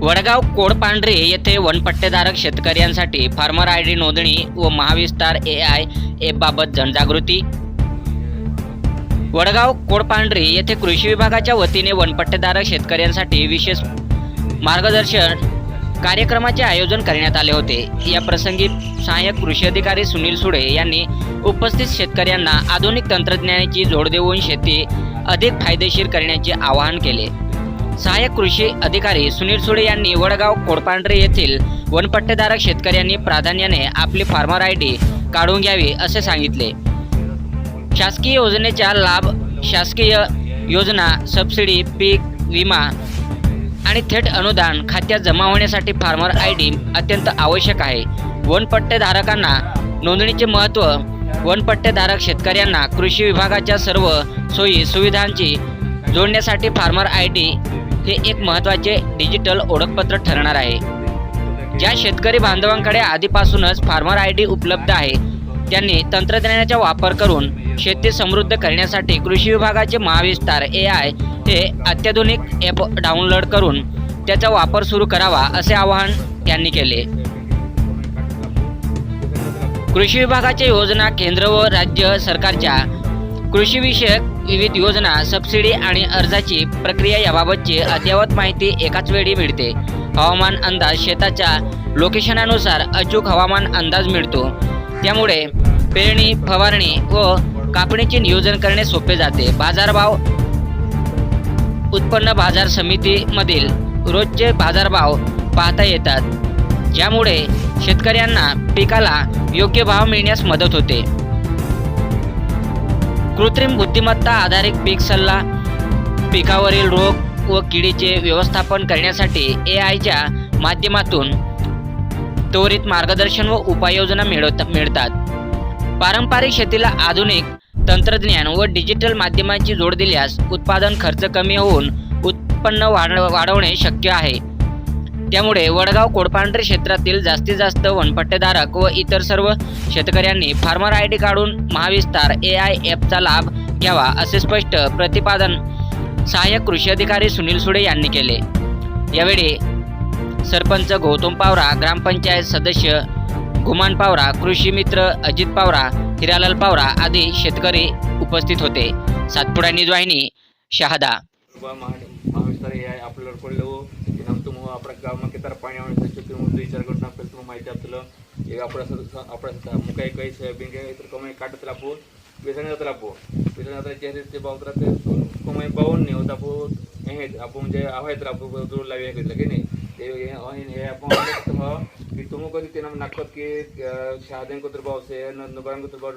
वडगाव कोडपांढरे येथे वनपट्टेधारक शेतकऱ्यांसाठी farmer ID नोंदणी व महाविस्तार AI ॲपबाबत जनजागृती। वडगाव कोडपांढरे येथे कृषी विभागाच्या वतीने वनपट्टेधारक शेतकऱ्यांसाठी विशेष मार्गदर्शन कार्यक्रमाचे आयोजन करण्यात आले होते। या प्रसंगी सहाय्यक कृषी अधिकारी सुनील सुडे यांनी उपस्थित शेतकऱ्यांना आधुनिक तंत्रज्ञानाची जोड देऊन शेती अधिक फायदेशीर करण्याचे आवाहन केले। सहाय्यक कृषी अधिकारी सुनील सुडे यांनी वडगाव कोडपांढरे येथील वनपट्टेधारक शेतकऱ्यांनी प्राधान्याने आपली फार्मर आयडी काढून घ्यावी असे सांगितले। शासकीय योजनेचा लाभ, शासकीय योजना, सबसिडी, पीक विमा आणि थेट अनुदान खात्यात जमा होण्यासाठी फार्मर आयडी अत्यंत आवश्यक आहे। वनपट्टेधारकांना नोंदणीचे महत्त्व, वनपट्टेधारक शेतकऱ्यांना कृषी विभागाच्या सर्व सोयी सुविधांची जोडण्यासाठी फार्मर आयडी हे एक महत्त्वाचे डिजिटल ओळखपत्र ठरणार आहे। ज्या शेतकरी बांधवांकडे आधीपासूनच फार्मर आयडी उपलब्ध आहे त्यांनी तंत्रज्ञानाचा वापर करून शेती समृद्ध करण्यासाठी कृषी विभागाचे महाविस्तार AI हे अत्याधुनिक ॲप डाउनलोड करून त्याचा वापर सुरू करावा असे आवाहन त्यांनी केले। कृषी विभागाच्या योजना, केंद्र व राज्य सरकारच्या कृषीविषयक विविध योजना, सबसिडी आणि अर्जाची प्रक्रिया याबाबतची अद्ययावत माहिती एकाच वेळी मिळते। हवामान अंदाज, शेताच्या लोकेशनानुसार अचूक हवामान अंदाज मिळतो, त्यामुळे पेरणी, फवारणी व कापणीचे नियोजन करणे सोपे जाते। बाजारभाव, उत्पन्न बाजार समितीमधील रोजचे बाजारभाव पाहता येतात, ज्यामुळे शेतकऱ्यांना पिकाला योग्य भाव मिळण्यास मदत होते। कृत्रिम बुद्धिमत्ता आधारित पीक सल्ला, पिकावरील रोग व किडीचे व्यवस्थापन करण्यासाठी AIच्या माध्यमातून त्वरित मार्गदर्शन व उपाययोजना मिळतात। पारंपरिक शेतीला आधुनिक तंत्रज्ञान व डिजिटल माध्यमांची जोड दिल्यास उत्पादन खर्च कमी होऊन उत्पन्न वाढवणे शक्य आहे। त्यामुळे वडगाव कोडपांढरे क्षेत्रातील जास्तीत जास्त वनपट्टेधारक व इतर सर्व शेतकऱ्यांनी फार्मर आयडी काढून महाविस्तार AI ॲपचा लाभ घ्यावा असे स्पष्ट प्रतिपादन सहाय्यक कृषी अधिकारी सुनील सुडे यांनी केले। यावेळी सरपंच गौतम पावरा, ग्रामपंचायत सदस्य गुमान पावरा, कृषी मित्र अजित पावरा, हिरालाल पावरा आदी शेतकरी उपस्थित होते। सातपुडा न्यूज वाहिनी, शहादा। महाविस्तार AI अपलोड करलो नमतुम अपना गाव में कितना पानी आने से चुके मुद्दे विचार करना फिर तुम माहिती आपलं एक अपना मुकाई काही सोयाबीन के इतर कमाई काटत लापो बेसन जात लापो बेसन जात चेहरे ते बावतरा ते कमाई पाऊन नहीं होता पो हे आपण म्हणजे आवायत लापो दूर लावे के नहीं हे आपण कि तुम कधी ते नाकत की शहादेन को भाव से नगरान को भाव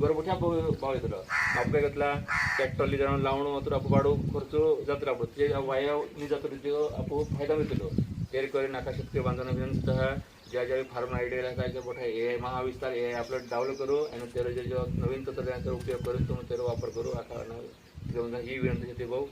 बरोबर ठ्या भाव येतलो आपल्या घेतला ट्रॅक्टरली जाऊन लावणं मात्र आपण वाढू खर्च जातला आपण ते वाया नि जातो ते आपण फायदा मिळतो तयारी करून नाका शेतकरी बांधवांना विनंती ज्या ज्यावेळी फार्मर आयडी काय मोठा AI महाविस्तार AI आपलं डाउनलोड करू आणि त्याला जे नवीन तंत्रज्ञानाचा उपयोग करून तुम्ही त्याचा वापर करू आता ही विनंती भाऊ।